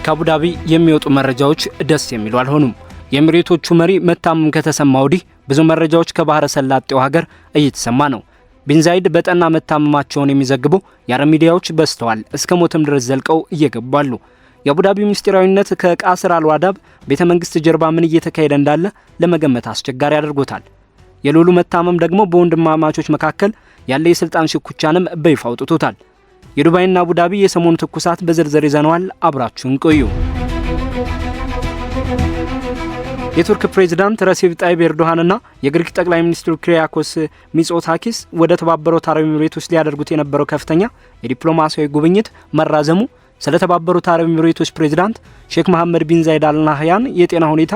ከአቡዳቢ የሚወጡ መረጃዎች ደስ የሚሉ አልሆኑም። የኤሚሬቶቹ መሪ መታመም ከተሰማ ወዲህ ብዙ መረጃዎች ከባህረ ሰላጤው ሀገር እየተሰማ ነው። ቢን ዛይድ በጠና መታመማቸውን የሚዘግቡ የአረብ ሚዲያዎች በዝተዋል። እስከ ሞትም ድረስ ዘልቀው እየገባሉ። የአቡዳቢ ምስጢራዊነት ከቃስር አልዋዳብ ቤተ መንግስት ጀርባ ምን እየተካሄደ እንዳለ ለመገመት አስቸጋሪ አድርጎታል። የሉሉ መታመም ደግሞ በወንድማማቾች መካከል ያለ የስልጣን ሽኩቻንም በይፋ አውጥቶታል። የዱባይና አቡዳቢ የሰሞኑ ትኩሳት በዝርዝር ይዘነዋል። አብራችሁን ቆዩ። የቱርክ ፕሬዝዳንት ረሲፕ ጣይብ ኤርዶሃንና የግሪክ ጠቅላይ ሚኒስትር ኪሪያኮስ ሚጾታኪስ ወደ ተባበሩት አረብ ኤሚሬቶች ሊያደርጉት የነበረው ከፍተኛ የዲፕሎማሲያዊ ጉብኝት መራዘሙ ስለ ተባበሩት አረብ ኤሚሬቶች ፕሬዝዳንት ሼክ መሐመድ ቢን ዛይድ አልናህያን የጤና ሁኔታ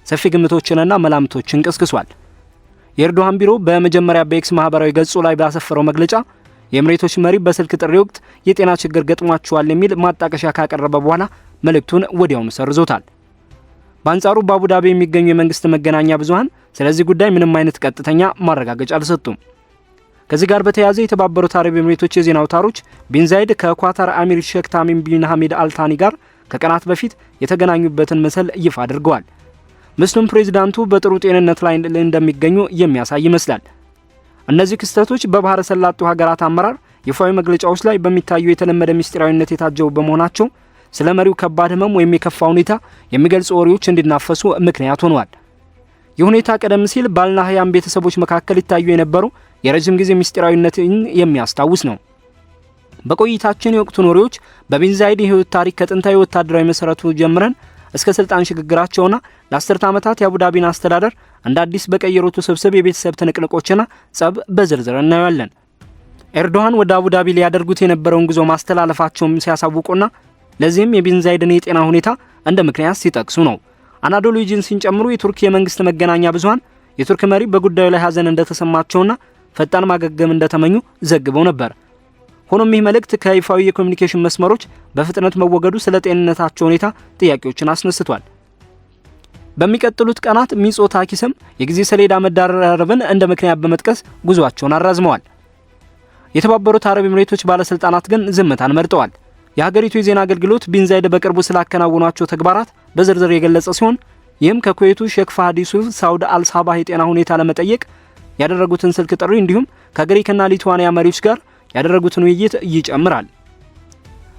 ሰፊ ግምቶችንና መላምቶችን ቀስቅሷል። የኤርዶሃን ቢሮ በመጀመሪያ በኤክስ ማህበራዊ ገጹ ላይ ባሰፈረው መግለጫ የኤሚሬቶች መሪ በስልክ ጥሪ ወቅት የጤና ችግር ገጥሟቸዋል የሚል ማጣቀሻ ካቀረበ በኋላ መልእክቱን ወዲያውኑ ሰርዞታል። በአንጻሩ በአቡዳቢ የሚገኙ የመንግስት መገናኛ ብዙሃን ስለዚህ ጉዳይ ምንም አይነት ቀጥተኛ ማረጋገጫ አልሰጡም። ከዚህ ጋር በተያያዘ የተባበሩት አረብ ኤሚሬቶች የዜና አውታሮች ቢን ዛይድ ከኳታር አሚር ሼክ ታሚም ቢን ሐሚድ አልታኒ ጋር ከቀናት በፊት የተገናኙበትን ምስል ይፋ አድርገዋል። ምስሉም ፕሬዝዳንቱ በጥሩ ጤንነት ላይ እንደሚገኙ የሚያሳይ ይመስላል። እነዚህ ክስተቶች በባህረ ሰላጤው ሀገራት አመራር ይፋዊ መግለጫዎች ላይ በሚታዩ የተለመደ ምስጢራዊነት የታጀቡ በመሆናቸው ስለ መሪው ከባድ ህመም ወይም የከፋ ሁኔታ የሚገልጹ ወሬዎች እንዲናፈሱ ምክንያት ሆነዋል። ይህ ሁኔታ ቀደም ሲል በአልናህያን ቤተሰቦች መካከል ይታዩ የነበሩ የረጅም ጊዜ ምስጢራዊነትን የሚያስታውስ ነው። በቆይታችን የወቅቱን ወሬዎች በቢን ዛይድ የህይወት ታሪክ ከጥንታዊ ወታደራዊ መሰረቱ ጀምረን እስከ ስልጣን ሽግግራቸውና ለ10 ዓመታት የአቡዳቢን አስተዳደር እንደ አዲስ በቀየሩት ውስብስብ የቤተሰብ ትንቅንቆችና ጸብ በዝርዝር እናያለን። ኤርዶሃን ወደ አቡዳቢ ሊያደርጉት የነበረውን ጉዞ ማስተላለፋቸውም ሲያሳውቁና ለዚህም የቢን ዛይድን የጤና ሁኔታ እንደ ምክንያት ሲጠቅሱ ነው። አናዶሉ ኤጀንሲን ጨምሮ የቱርክ የመንግስት መገናኛ ብዙሃን የቱርክ መሪ በጉዳዩ ላይ ሀዘን እንደተሰማቸውና ፈጣን ማገገም እንደተመኙ ዘግበው ነበር። ሆኖም ይህ መልእክት ከይፋዊ የኮሚኒኬሽን መስመሮች በፍጥነት መወገዱ ስለ ጤንነታቸው ሁኔታ ጥያቄዎችን አስነስቷል። በሚቀጥሉት ቀናት ሚጾታኪስም የጊዜ ሰሌዳ መደራረብን እንደ ምክንያት በመጥቀስ ጉዟቸውን አራዝመዋል። የተባበሩት አረብ ኤሚሬቶች ባለስልጣናት ግን ዝምታን መርጠዋል። የሀገሪቱ የዜና አገልግሎት ቢን ዛይድ በቅርቡ ስላከናወኗቸው ተግባራት በዝርዝር የገለጸ ሲሆን ይህም ከኩዌቱ ሼክ ፋሃድ ዩሱፍ ሳውድ አልሳባህ የጤና ሁኔታ ለመጠየቅ ያደረጉትን ስልክ ጥሪ እንዲሁም ከግሪክና ሊቱዋኒያ መሪዎች ጋር ያደረጉትን ውይይት ይጨምራል።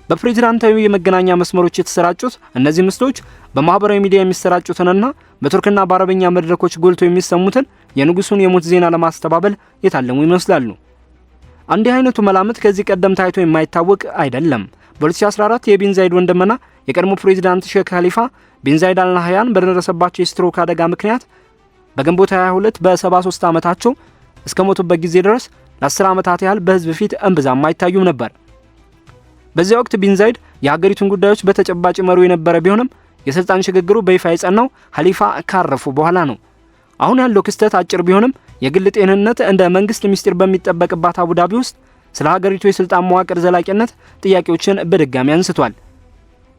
በፕሬዝዳንታዊ የመገናኛ መስመሮች የተሰራጩት እነዚህ ምስሎች በማህበራዊ ሚዲያ የሚሰራጩትንና በቱርክና በአረበኛ መድረኮች ጎልቶ የሚሰሙትን የንጉሱን የሞት ዜና ለማስተባበል የታለሙ ይመስላሉ። እንዲህ አይነቱ መላምት ከዚህ ቀደም ታይቶ የማይታወቅ አይደለም። በ2014 የቢን ዛይድ ወንድምና የቀድሞ ፕሬዝዳንት ሼክ ኸሊፋ ቢን ዛይድ አልናህያን በደረሰባቸው የስትሮክ አደጋ ምክንያት በግንቦት 22 በ73 ዓመታቸው እስከ ሞቱበት ጊዜ ድረስ ለ10 ዓመታት ያህል በህዝብ ፊት እምብዛም አይታዩም ነበር። በዚያ ወቅት ቢን ዛይድ የሀገሪቱን ጉዳዮች በተጨባጭ መሩ የነበረ ቢሆንም የስልጣን ሽግግሩ በይፋ የጸናው ኸሊፋ ካረፉ በኋላ ነው። አሁን ያለው ክስተት አጭር ቢሆንም የግል ጤንነት እንደ መንግስት ሚስጥር በሚጠበቅባት አቡዳቢ ውስጥ ስለ ሀገሪቱ የስልጣን መዋቅር ዘላቂነት ጥያቄዎችን በድጋሚ አንስቷል።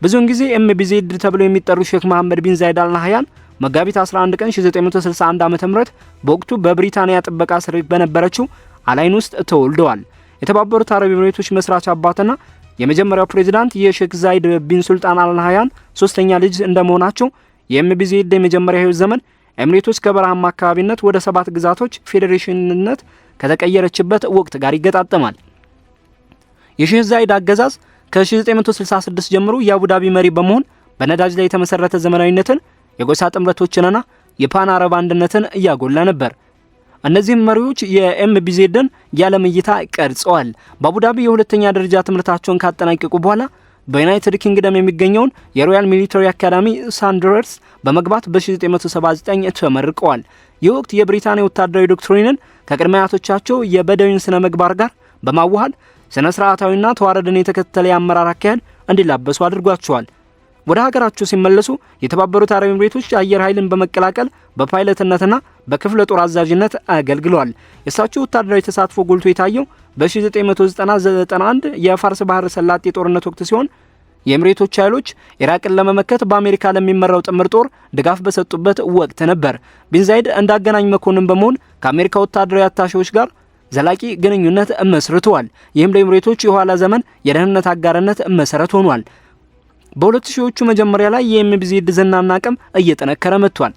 ብዙውን ጊዜ ኤምቢዜድ ተብለው የሚጠሩ ሼክ መሐመድ ቢን ዛይድ አልናህያን መጋቢት 11 ቀን 1961 ዓ.ም በወቅቱ በብሪታንያ ጥበቃ ስር በነበረችው አላይን ውስጥ ተወልደዋል። የተባበሩት አረብ ኤሚሬቶች መስራች አባትና የመጀመሪያው ፕሬዝዳንት የሼክ ዛይድ ቢን ሱልጣን አልናህያን ሶስተኛ ልጅ እንደመሆናቸው የኤምቢዜድ የመጀመሪያ ህይወት ዘመን ኤሚሬቶች ከበረሃማ አካባቢነት ወደ 7 ግዛቶች ፌዴሬሽንነት ከተቀየረችበት ወቅት ጋር ይገጣጠማል። የሼክ ዛይድ አገዛዝ ከ1966 ጀምሮ የአቡዳቢ መሪ በመሆን በነዳጅ ላይ የተመሰረተ ዘመናዊነትን፣ የጎሳ ጥምረቶችንና የፓን አረብ አንድነትን እያጎላ ነበር። እነዚህም መሪዎች የኤምቢዜድን የዓለም እይታ ቀርጸዋል። በአቡዳቢ የሁለተኛ ደረጃ ትምህርታቸውን ካጠናቀቁ በኋላ በዩናይትድ ኪንግደም የሚገኘውን የሮያል ሚሊታሪ አካዳሚ ሳንድረርስ በመግባት በ1979 ተመርቀዋል። ይህ ወቅት የብሪታንያ ወታደራዊ ዶክትሪንን ከቅድመ አያቶቻቸው የበደዊን ስነ ምግባር ጋር በማዋሃድ ስነ ስርዓታዊና ተዋረድን የተከተለ የአመራር አካሄድ እንዲላበሱ አድርጓቸዋል። ወደ ሀገራቸው ሲመለሱ የተባበሩት አረብ ኤሚሬቶች አየር ኃይልን በመቀላቀል በፓይለትነትና በክፍለ ጦር አዛዥነት አገልግለዋል። የእሳቸው ወታደራዊ ተሳትፎ ጎልቶ የታየው በ1991 የፋርስ ባህረ ሰላጤ ጦርነት ወቅት ሲሆን የኤሚሬቶች ኃይሎች ኢራቅን ለመመከት በአሜሪካ ለሚመራው ጥምር ጦር ድጋፍ በሰጡበት ወቅት ነበር። ቢን ዛይድ እንዳገናኝ መኮንን በመሆን ከአሜሪካ ወታደራዊ አታሼዎች ጋር ዘላቂ ግንኙነት መስርተዋል። ይህም ለኤሚሬቶች የኋላ ዘመን የደህንነት አጋርነት መሰረት ሆኗል። በ2000ዎቹ መጀመሪያ ላይ የኤምቢዜድ ዝናና አቅም እየጠነከረ መጥቷል።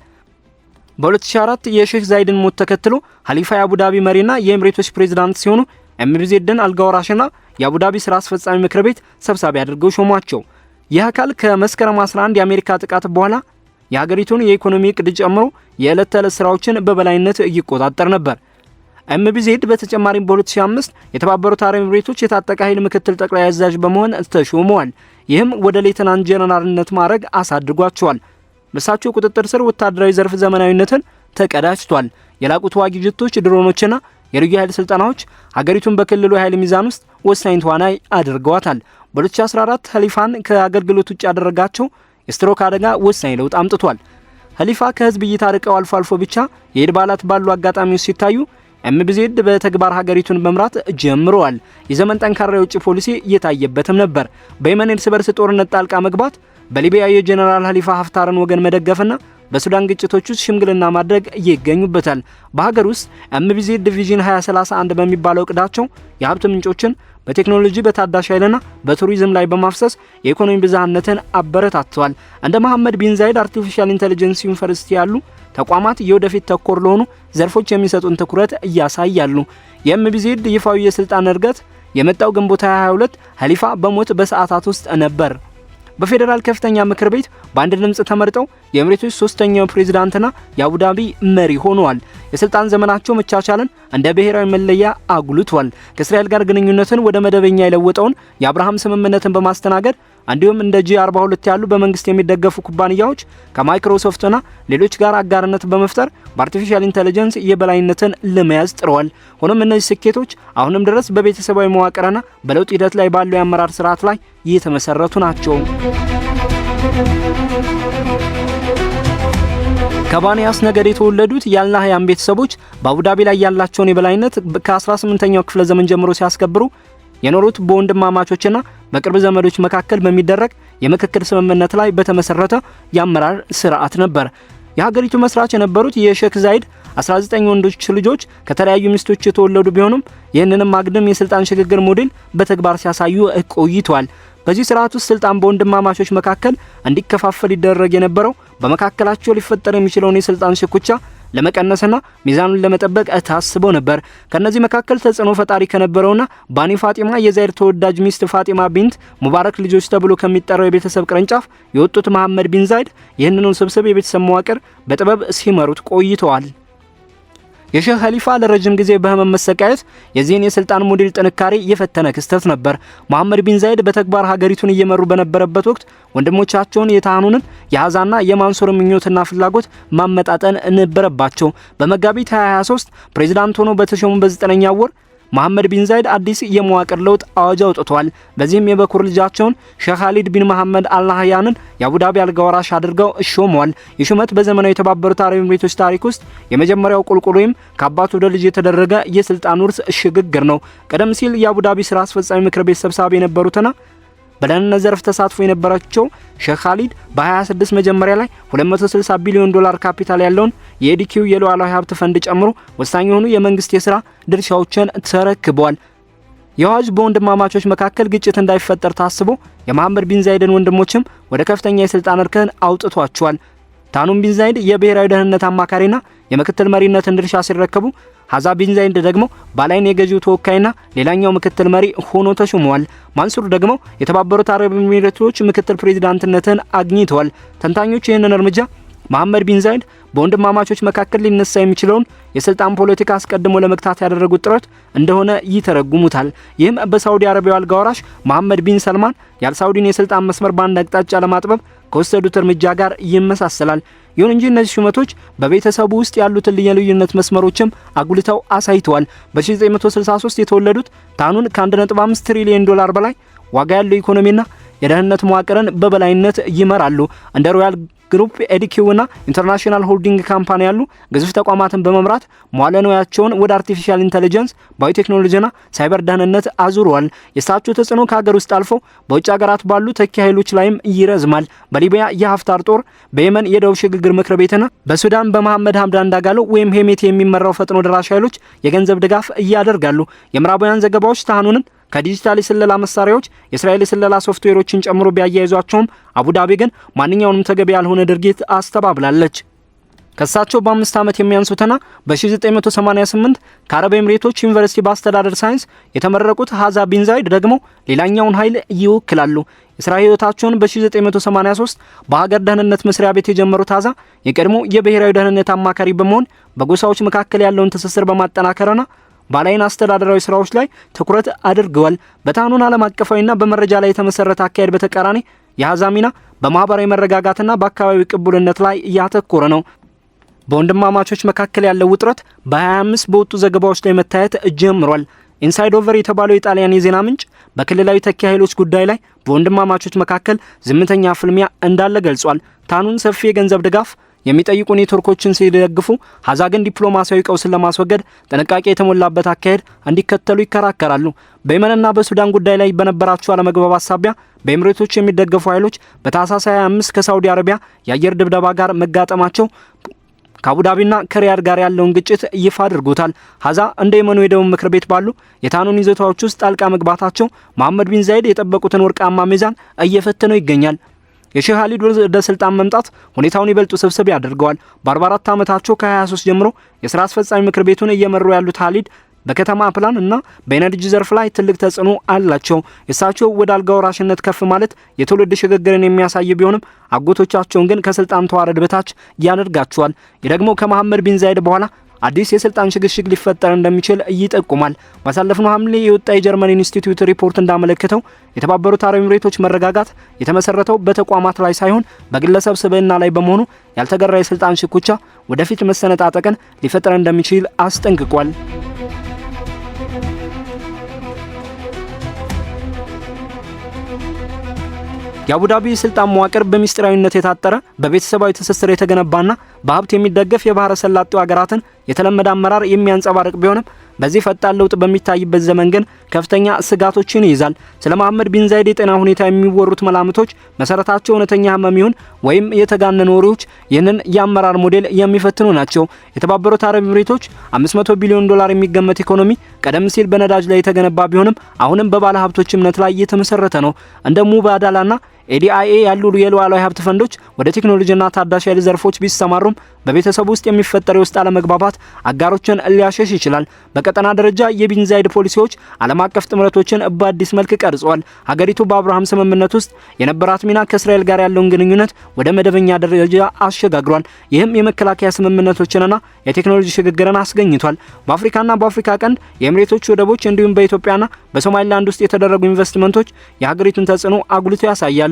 በ2004 የሼክ ዛይድን ሞት ተከትሎ ሀሊፋ የአቡዳቢ መሪና የኤምሬቶች ፕሬዝዳንት ሲሆኑ ኤምቢዜድን አልጋወራሽና የአቡዳቢ ስራ አስፈጻሚ ምክር ቤት ሰብሳቢ አድርገው ሾሟቸው። ይህ አካል ከመስከረም 11 የአሜሪካ ጥቃት በኋላ የሀገሪቱን የኢኮኖሚ እቅድ ጨምሮ የዕለት ተዕለት ስራዎችን በበላይነት ይቆጣጠር ነበር። ኤምቢዜድ በተጨማሪም በ2005 የተባበሩት አረብ ኤምሬቶች የታጠቀ ኃይል ምክትል ጠቅላይ አዛዥ በመሆን ተሾመዋል። ይህም ወደ ሌተናንት ጄኔራልነት ማዕረግ አሳድጓቸዋል። በእሳቸው ቁጥጥር ስር ወታደራዊ ዘርፍ ዘመናዊነትን ተቀዳጅቷል። የላቁ ተዋጊ ጀቶች፣ ድሮኖችና የልዩ ኃይል ስልጠናዎች ሀገሪቱን በክልሉ ኃይል ሚዛን ውስጥ ወሳኝ ተዋናይ አድርገዋታል። በ2014 ሀሊፋን ከአገልግሎት ውጭ ያደረጋቸው የስትሮክ አደጋ ወሳኝ ለውጥ አምጥቷል። ሀሊፋ ከህዝብ እይታ ርቀው አልፎ አልፎ ብቻ የኢድ በዓላት ባሉ አጋጣሚዎች ሲታዩ ኤምቢዜድ በተግባር ሀገሪቱን መምራት ጀምረዋል። የዘመን ጠንካራ የውጭ ፖሊሲ እየታየበትም ነበር። በየመን እርስ በርስ ጦርነት ጣልቃ መግባት፣ በሊቢያ የጀነራል ሀሊፋ ሀፍታርን ወገን መደገፍና በሱዳን ግጭቶች ውስጥ ሽምግልና ማድረግ ይገኙበታል። በሀገር ውስጥ ኤምቢዜድ ዲቪዥን 2031 በሚባለው እቅዳቸው የሀብት ምንጮችን በቴክኖሎጂ በታዳሽ ኃይልና በቱሪዝም ላይ በማፍሰስ የኢኮኖሚ ብዝሃነትን አበረታተዋል። እንደ መሐመድ ቢን ዛይድ አርቲፊሻል ኢንተለጀንስ ዩኒቨርሲቲ ያሉ ተቋማት የወደፊት ተኮር ለሆኑ ዘርፎች የሚሰጡን ትኩረት እያሳያሉ። የኤምቢዜድ ይፋዊ የስልጣን እርገት የመጣው ግንቦት 22 ሀሊፋ በሞት በሰዓታት ውስጥ ነበር። በፌዴራል ከፍተኛ ምክር ቤት በአንድ ድምጽ ተመርጠው የኤምሬቶች ሶስተኛው ፕሬዝዳንትና የአቡዳቢ መሪ ሆነዋል። የስልጣን ዘመናቸው መቻቻልን እንደ ብሔራዊ መለያ አጉልቷል። ከእስራኤል ጋር ግንኙነትን ወደ መደበኛ የለወጠውን የአብርሃም ስምምነትን በማስተናገድ እንዲሁም እንደ G42 ያሉ በመንግስት የሚደገፉ ኩባንያዎች ከማይክሮሶፍትና ሌሎች ጋር አጋርነት በመፍጠር በአርቲፊሻል ኢንተለጀንስ የበላይነትን ለመያዝ ጥረዋል። ሆኖም እነዚህ ስኬቶች አሁንም ድረስ በቤተሰባዊ መዋቅርና በለውጥ ሂደት ላይ ባለው የአመራር ስርዓት ላይ የተመሰረቱ ናቸው። ከባኒያስ ነገድ የተወለዱት የአልናህያን ቤተሰቦች በአቡዳቢ ላይ ያላቸውን የበላይነት ከ18ኛው ክፍለ ዘመን ጀምሮ ሲያስከብሩ የኖሩት በወንድማማቾችና በቅርብ ዘመዶች መካከል በሚደረግ የምክክር ስምምነት ላይ በተመሰረተ የአመራር ስርዓት ነበር። የሀገሪቱ መስራች የነበሩት የሼክ ዛይድ 19 ወንዶች ልጆች ከተለያዩ ሚስቶች የተወለዱ ቢሆኑም ይህንንም አግድም የስልጣን ሽግግር ሞዴል በተግባር ሲያሳዩ ቆይቷል። በዚህ ስርዓት ውስጥ ስልጣን በወንድማማቾች መካከል እንዲከፋፈል ይደረግ የነበረው በመካከላቸው ሊፈጠር የሚችለውን የስልጣን ሽኩቻ ለመቀነስና ሚዛኑን ለመጠበቅ ታስቦ ነበር። ከነዚህ መካከል ተጽዕኖ ፈጣሪ ከነበረውና ባኒ ፋጢማ የዛይድ ተወዳጅ ሚስት ፋጢማ ቢንት ሙባረክ ልጆች ተብሎ ከሚጠራው የቤተሰብ ቅርንጫፍ የወጡት መሐመድ ቢን ዛይድ ይህንኑ ስብስብ የቤተሰብ መዋቅር በጥበብ ሲመሩት ቆይተዋል። የሼህ ሀሊፋ ለረጅም ጊዜ በህመም መሰቃየት የዚህን የስልጣን ሞዴል ጥንካሬ የፈተነ ክስተት ነበር። መሐመድ ቢን ዛይድ በተግባር ሀገሪቱን እየመሩ በነበረበት ወቅት ወንድሞቻቸውን የታህኑንን የአዛና የማንሱር ምኞትና ፍላጎት ማመጣጠን ነበረባቸው። በመጋቢት 2023 ፕሬዝዳንት ሆኖ በተሾሙ በ9ኛው ወር መሐመድ ቢን ዛይድ አዲስ የመዋቅር ለውጥ አዋጅ አውጥተዋል። በዚህም የበኩር ልጃቸውን ሼክ ኻሊድ ቢን መሐመድ አልናህያንን የአቡዳቢ አልጋወራሽ አድርገው ሾመዋል። የሹመት በዘመናዊ የተባበሩት አረብ ኤሚሬቶች ታሪክ ውስጥ የመጀመሪያው ቁልቁል ወይም ከአባት ወደ ልጅ የተደረገ የስልጣን ውርስ ሽግግር ነው። ቀደም ሲል የአቡዳቢ ስራ አስፈጻሚ ምክር ቤት ሰብሳቢ የነበሩትና በደህንነት ዘርፍ ተሳትፎ የነበራቸው ሼክ ኻሊድ በ26 መጀመሪያ ላይ 260 ቢሊዮን ዶላር ካፒታል ያለውን የኤዲኪው የሉዓላዊ ሀብት ፈንድ ጨምሮ ወሳኝ የሆኑ የመንግስት የሥራ ድርሻዎችን ተረክበዋል። የአዋጅ በወንድማማቾች መካከል ግጭት እንዳይፈጠር ታስቦ የመሐመድ ቢን ዛይድን ወንድሞችም ወደ ከፍተኛ የስልጣን እርከን አውጥቷቸዋል። ታኑም ቢን ዛይድ የብሔራዊ ደህንነት አማካሪና የምክትል መሪነትን ድርሻ ሲረከቡ ሀዛ ቢን ዛይድ ደግሞ ባላይን የገዢው ተወካይና ሌላኛው ምክትል መሪ ሆኖ ተሾመዋል። ማንሱር ደግሞ የተባበሩት አረብ ኤሚሬቶች ምክትል ፕሬዝዳንትነትን አግኝተዋል። ተንታኞች ይህንን እርምጃ መሐመድ ቢን ዛይድ በወንድማማቾች መካከል ሊነሳ የሚችለውን የስልጣን ፖለቲካ አስቀድሞ ለመግታት ያደረጉት ጥረት እንደሆነ ይተረጉሙታል። ይህም በሳውዲ አረቢያው አልጋ ወራሽ መሐመድ ቢን ሰልማን የአልሳውዲን የስልጣን መስመር በአንድ አቅጣጫ ለማጥበብ ከወሰዱት እርምጃ ጋር ይመሳሰላል። ይሁን እንጂ እነዚህ ሹመቶች በቤተሰቡ ውስጥ ያሉትን ልዩነት መስመሮችም አጉልተው አሳይተዋል። በ1963 የተወለዱት ታኑን ከ1.5 ትሪሊዮን ዶላር በላይ ዋጋ ያለው ኢኮኖሚና የደህንነት መዋቅርን በበላይነት ይመራሉ። እንደ ሮያል ግሩፕ፣ ኤዲኪውና ኢንተርናሽናል ሆልዲንግ ካምፓኒ ያሉ ግዙፍ ተቋማትን በመምራት መዋለ ንዋያቸውን ወደ አርቲፊሻል ኢንተለጀንስ፣ ባዮቴክኖሎጂና ሳይበር ደህንነት አዙረዋል። የእሳቸው ተጽዕኖ ከሀገር ውስጥ አልፎ በውጭ ሀገራት ባሉ ተኪ ኃይሎች ላይም ይረዝማል። በሊቢያ የሀፍታር ጦር፣ በየመን የደቡብ ሽግግር ምክር ቤትና በሱዳን በመሐመድ ሀምዳን ዳጋሎ ወይም ሄሜቲ የሚመራው ፈጥኖ ደራሽ ኃይሎች የገንዘብ ድጋፍ እያደርጋሉ። የምዕራባውያን ዘገባዎች ታህኑንን ከዲጂታል የስለላ መሳሪያዎች የእስራኤል የስለላ ሶፍትዌሮችን ጨምሮ ቢያያይዟቸውም አቡዳቢ ግን ማንኛውንም ተገቢ ያልሆነ ድርጊት አስተባብላለች። ከሳቸው በ5 ዓመት የሚያንሱትና በ1988 ከአረብ ኤምሬቶች ዩኒቨርሲቲ በአስተዳደር ሳይንስ የተመረቁት ሀዛ ቢን ዛይድ ደግሞ ሌላኛውን ኃይል ይወክላሉ። የሥራ ሕይወታቸውን በ1983 በሀገር ደህንነት መስሪያ ቤት የጀመሩት ሀዛ የቀድሞ የብሔራዊ ደህንነት አማካሪ በመሆን በጎሳዎች መካከል ያለውን ትስስር በማጠናከርና ባላይን አስተዳደራዊ ስራዎች ላይ ትኩረት አድርገዋል። በታኑን ዓለም አቀፋዊና በመረጃ ላይ የተመሰረተ አካሄድ በተቃራኒ የሀዛ ሚና በማህበራዊ መረጋጋትና በአካባቢው ቅቡልነት ላይ እያተኮረ ነው። በወንድማማቾች መካከል ያለው ውጥረት በ25 በወጡ ዘገባዎች ላይ መታየት ጀምሯል። ኢንሳይድ ኦቨር የተባለው የጣሊያን የዜና ምንጭ በክልላዊ ተኪ ኃይሎች ጉዳይ ላይ በወንድማማቾች መካከል ዝምተኛ ፍልሚያ እንዳለ ገልጿል። ታኑን ሰፊ የገንዘብ ድጋፍ የሚጠይቁ ኔትወርኮችን ሲደግፉ፣ ሀዛ ግን ዲፕሎማሲያዊ ቀውስን ለማስወገድ ጥንቃቄ የተሞላበት አካሄድ እንዲከተሉ ይከራከራሉ። በየመንና በሱዳን ጉዳይ ላይ በነበራቸው አለመግባባት ሳቢያ በኤምሬቶች የሚደገፉ ኃይሎች በታህሳስ 25 ከሳውዲ አረቢያ የአየር ድብደባ ጋር መጋጠማቸው ከአቡዳቢና ከሪያድ ጋር ያለውን ግጭት ይፋ አድርጎታል። ሀዛ እንደ የመኑ የደቡብ ምክር ቤት ባሉ የታኑን ይዞታዎች ውስጥ ጣልቃ መግባታቸው መሐመድ ቢን ዛይድ የጠበቁትን ወርቃማ ሚዛን እየፈተነው ይገኛል። የሼህ ኻሊድ ወደ ስልጣን መምጣት ሁኔታውን ይበልጥ ውስብስብ ያደርገዋል። በ44 ዓመታቸው ከ23 ጀምሮ የሥራ አስፈጻሚ ምክር ቤቱን እየመሩ ያሉት ኻሊድ በከተማ ፕላን እና በኤነርጂ ዘርፍ ላይ ትልቅ ተጽዕኖ አላቸው። እሳቸው ወደ አልጋ ወራሽነት ከፍ ማለት የትውልድ ሽግግርን የሚያሳይ ቢሆንም አጎቶቻቸውን ግን ከስልጣን ተዋረድ በታች ያደርጋቸዋል። ይህ ደግሞ ከመሐመድ ቢን ዛይድ በኋላ አዲስ የስልጣን ሽግሽግ ሊፈጠር እንደሚችል ይጠቁማል። ባሳለፍነው ሐምሌ የወጣ የጀርመን ኢንስቲትዩት ሪፖርት እንዳመለከተው የተባበሩት አረብ ኤምሬቶች መረጋጋት የተመሰረተው በተቋማት ላይ ሳይሆን በግለሰብ ስብዕና ላይ በመሆኑ ያልተገራ የስልጣን ሽኩቻ ወደፊት መሰነጣጠቅን ሊፈጠር እንደሚችል አስጠንቅቋል። የአቡዳቢ የስልጣን መዋቅር በሚስጥራዊነት የታጠረ በቤተሰባዊ ትስስር የተገነባና በሀብት የሚደገፍ የባህረ ሰላጤው ሀገራትን የተለመደ አመራር የሚያንጸባርቅ ቢሆንም በዚህ ፈጣን ለውጥ በሚታይበት ዘመን ግን ከፍተኛ ስጋቶችን ይይዛል። ስለ መሐመድ ቢን ዛይድ የጤና ሁኔታ የሚወሩት መላምቶች መሰረታቸው እውነተኛ ህመም ይሁን ወይም የተጋነኑ ወሬዎች ይህንን የአመራር ሞዴል የሚፈትኑ ናቸው። የተባበሩት አረብ ኤምሬቶች $500 ቢሊዮን የሚገመት ኢኮኖሚ ቀደም ሲል በነዳጅ ላይ የተገነባ ቢሆንም አሁንም በባለ ሀብቶች እምነት ላይ የተመሰረተ ነው። እንደ ሙባዳላና ኤዲአይኤ ያሉ የሉዓላዊ ሀብት ፈንዶች ወደ ቴክኖሎጂና ታዳሽ ኃይል ዘርፎች ቢሰማሩም በቤተሰቡ ውስጥ የሚፈጠር የውስጥ አለመግባባት አጋሮችን ሊያሸሽ ይችላል። በቀጠና ደረጃ የቢን ዛይድ ፖሊሲዎች ዓለም አቀፍ ጥምረቶችን በአዲስ መልክ ቀርጸዋል። ሀገሪቱ በአብርሃም ስምምነት ውስጥ የነበራት ሚና ከእስራኤል ጋር ያለውን ግንኙነት ወደ መደበኛ ደረጃ አሸጋግሯል። ይህም የመከላከያ ስምምነቶችንና የቴክኖሎጂ ሽግግርን አስገኝቷል። በአፍሪካና በአፍሪካ ቀንድ የኤምሬቶች ወደቦች እንዲሁም በኢትዮጵያና በሶማሊላንድ ውስጥ የተደረጉ ኢንቨስትመንቶች የሀገሪቱን ተጽዕኖ አጉልቶ ያሳያሉ።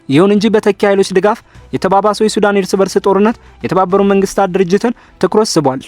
ይሁን እንጂ በተኪ ኃይሎች ድጋፍ የተባባሰው የሱዳን እርስ በርስ ጦርነት የተባበሩት መንግስታት ድርጅትን ትኩረት ስቧል።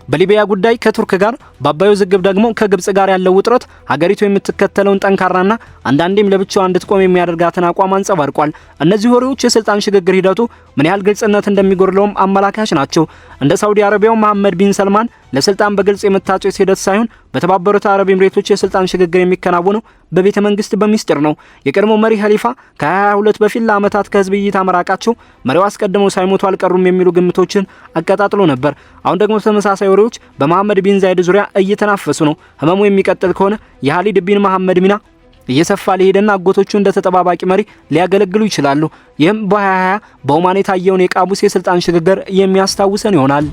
በሊቢያ ጉዳይ ከቱርክ ጋር፣ በአባዩ ውዝግብ ደግሞ ከግብጽ ጋር ያለው ውጥረት ሀገሪቱ የምትከተለውን ጠንካራና አንዳንዴም ለብቻዋ እንድትቆም የሚያደርጋትን አቋም አንጸባርቋል። እነዚህ ወሬዎች የስልጣን ሽግግር ሂደቱ ምን ያህል ግልጽነት እንደሚጎድለውም አመላካች ናቸው። እንደ ሳውዲ አረቢያው መሐመድ ቢን ሰልማን ለስልጣን በግልጽ የመታጨት ሂደት ሳይሆን በተባበሩት አረብ ኤምሬቶች የስልጣን ሽግግር የሚከናወነው በቤተ መንግስት በሚስጥር ነው። የቀድሞ መሪ ኸሊፋ ከ22 በፊት ለዓመታት ከህዝብ እይታ መራቃቸው መሪው አስቀድመው ሳይሞቱ አልቀሩም የሚሉ ግምቶችን አቀጣጥሎ ነበር። አሁን ደግሞ ተመሳሳይ ወሬዎች በመሐመድ ቢን ዛይድ ዙሪያ እየተናፈሱ ነው። ህመሙ የሚቀጥል ከሆነ የኻሊድ ቢን መሐመድ ሚና እየሰፋ ሊሄድና አጎቶቹ እንደ ተጠባባቂ መሪ ሊያገለግሉ ይችላሉ። ይህም በ2020 በኦማን የታየውን የቃቡስ የስልጣን ሽግግር የሚያስታውሰን ይሆናል።